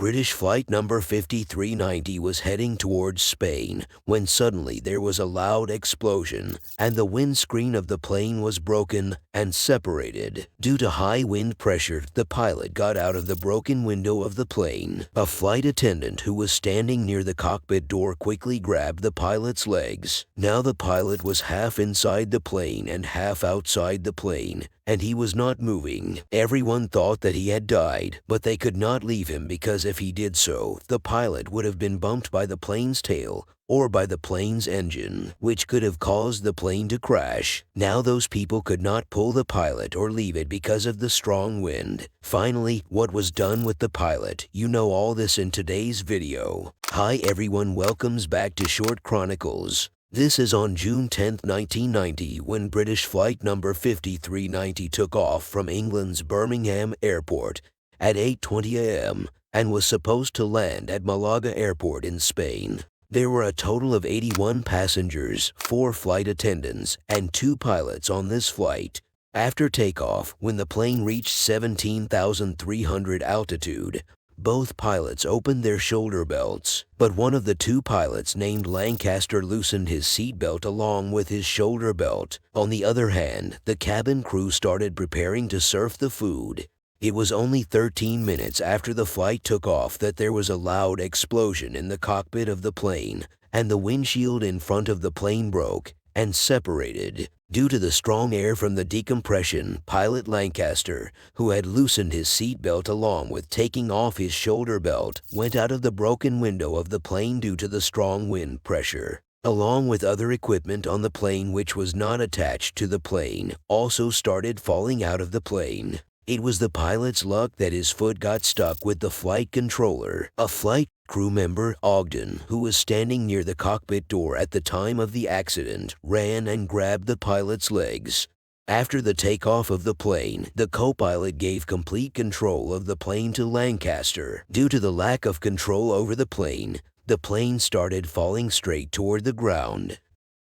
British flight number 5390 was heading towards Spain when suddenly there was a loud explosion and the windscreen of the plane was broken and separated. Due to high wind pressure, the pilot got out of the broken window of the plane. A flight attendant who was standing near the cockpit door quickly grabbed the pilot's legs. Now the pilot was half inside the plane and half outside the plane, and he was not moving. Everyone thought that he had died, but they could not leave him because if he did so, the pilot would have been bumped by the plane's tail or by the plane's engine, which could have caused the plane to crash. Now those people could not pull the pilot or leave it because of the strong wind. Finally, what was done with the pilot? You know all this in today's video. Hi everyone, welcomes back to Short Chronicles. This is on June 10, 1990, when British flight number 5390 took off from England's Birmingham Airport at 8:20 a.m. and was supposed to land at Malaga Airport in Spain. There were a total of 81 passengers, 4 flight attendants, and 2 pilots on this flight. After takeoff, when the plane reached 17,300 altitude, both pilots opened their shoulder belts, but one of the 2 pilots named Lancaster loosened his seat belt along with his shoulder belt. On the other hand, the cabin crew started preparing to serve the food. It was only 13 minutes after the flight took off that there was a loud explosion in the cockpit of the plane, and the windshield in front of the plane broke and separated. Due to the strong air from the decompression, pilot Lancaster, who had loosened his seatbelt along with taking off his shoulder belt, went out of the broken window of the plane due to the strong wind pressure. Along with other equipment on the plane which was not attached to the plane, also started falling out of the plane. It was the pilot's luck that his foot got stuck with the flight controller. A flight crew member, Ogden, who was standing near the cockpit door at the time of the accident, ran and grabbed the pilot's legs. After the takeoff of the plane, the co-pilot gave complete control of the plane to Lancaster. Due to the lack of control over the plane started falling straight toward the ground.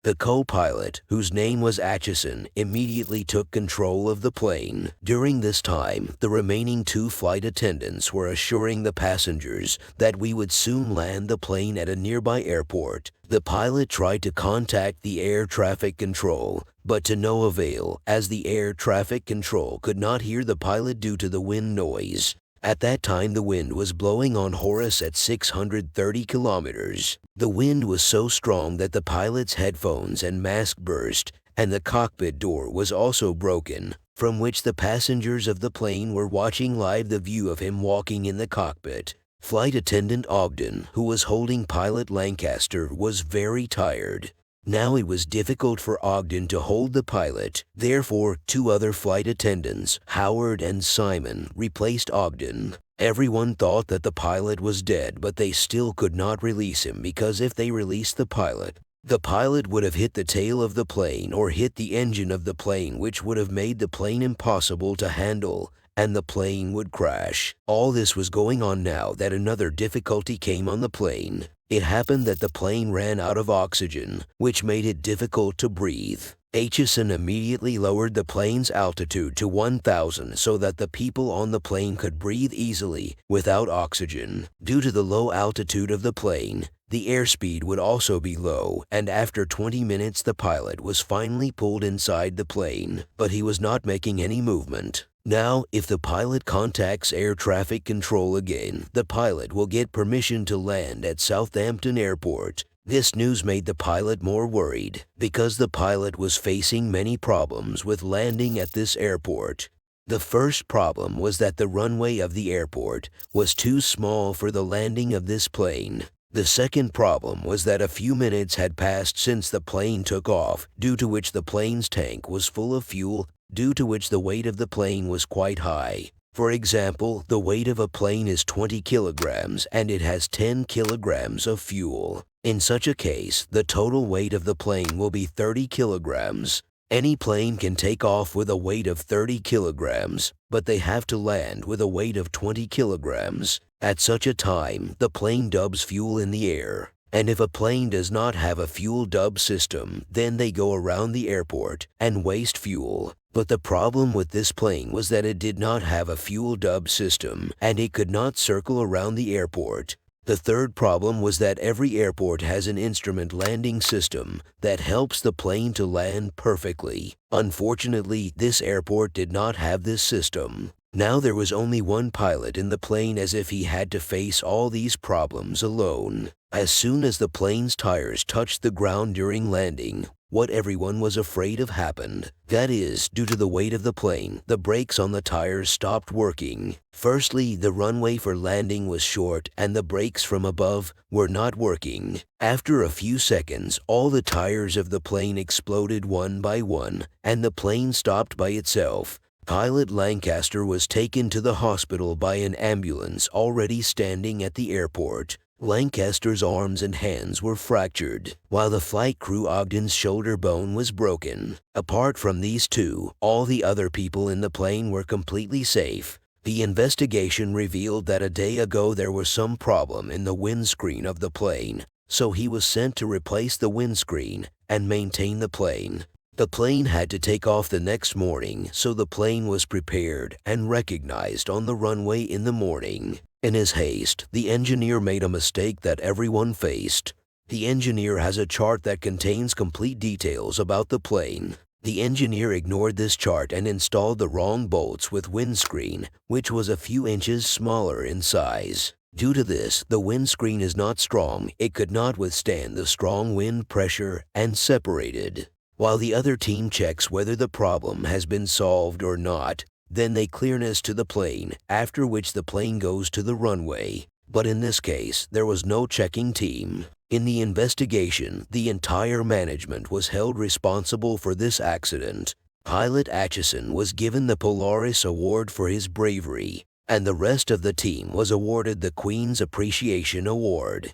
The co-pilot, whose name was Atchison, immediately took control of the plane. During this time, the remaining 2 flight attendants were assuring the passengers that we would soon land the plane at a nearby airport. The pilot tried to contact the air traffic control, but to no avail, as the air traffic control could not hear the pilot due to the wind noise. At that time, the wind was blowing on Horus at 630 kilometers. The wind was so strong that the pilot's headphones and mask burst, and the cockpit door was also broken, from which the passengers of the plane were watching live the view of him walking in the cockpit. Flight attendant Ogden, who was holding pilot Lancaster, was very tired. Now it was difficult for Ogden to hold the pilot. Therefore, 2 other flight attendants, Howard and Simon, replaced Ogden. Everyone thought that the pilot was dead, but they still could not release him because if they released the pilot would have hit the tail of the plane or hit the engine of the plane, which would have made the plane impossible to handle, and the plane would crash. All this was going on now that another difficulty came on the plane. It happened that the plane ran out of oxygen, which made it difficult to breathe. Atchison immediately lowered the plane's altitude to 1,000 so that the people on the plane could breathe easily without oxygen. Due to the low altitude of the plane, the airspeed would also be low, and after 20 minutes the pilot was finally pulled inside the plane, but he was not making any movement. Now, if the pilot contacts air traffic control again, the pilot will get permission to land at Southampton Airport. This news made the pilot more worried, because the pilot was facing many problems with landing at this airport. The first problem was that the runway of the airport was too small for the landing of this plane. The second problem was that a few minutes had passed since the plane took off, due to which the plane's tank was full of fuel, due to which the weight of the plane was quite high. For example, the weight of a plane is 20 kilograms and it has 10 kilograms of fuel. In such a case, the total weight of the plane will be 30 kilograms. Any plane can take off with a weight of 30 kilograms, but they have to land with a weight of 20 kilograms. At such a time, the plane dubs fuel in the air. And if a plane does not have a fuel dub system, then they go around the airport and waste fuel. But the problem with this plane was that it did not have a fuel dub system, and it could not circle around the airport. The third problem was that every airport has an instrument landing system that helps the plane to land perfectly. Unfortunately, this airport did not have this system. Now there was only one pilot in the plane, as if he had to face all these problems alone. As soon as the plane's tires touched the ground during landing, what everyone was afraid of happened. That is, due to the weight of the plane, the brakes on the tires stopped working. Firstly, the runway for landing was short and the brakes from above were not working. After a few seconds, all the tires of the plane exploded one by one, and the plane stopped by itself. Pilot Lancaster was taken to the hospital by an ambulance already standing at the airport. Lancaster's arms and hands were fractured, while the flight crew Ogden's shoulder bone was broken. Apart from these two, all the other people in the plane were completely safe. The investigation revealed that a day ago there was some problem in the windscreen of the plane, so he was sent to replace the windscreen and maintain the plane. The plane had to take off the next morning, so the plane was prepared and recognized on the runway in the morning. In his haste, the engineer made a mistake that everyone faced. The engineer has a chart that contains complete details about the plane. The engineer ignored this chart and installed the wrong bolts with windscreen, which was a few inches smaller in size. Due to this, the windscreen is not strong. It could not withstand the strong wind pressure and separated. While the other team checks whether the problem has been solved or not, then they clearness to the plane, after which the plane goes to the runway. But in this case, there was no checking team. In the investigation, the entire management was held responsible for this accident. Pilot Atchison was given the Polaris Award for his bravery, and the rest of the team was awarded the Queen's Appreciation Award.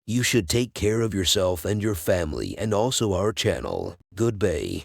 You should take care of yourself and your family and also our channel. Goodbye.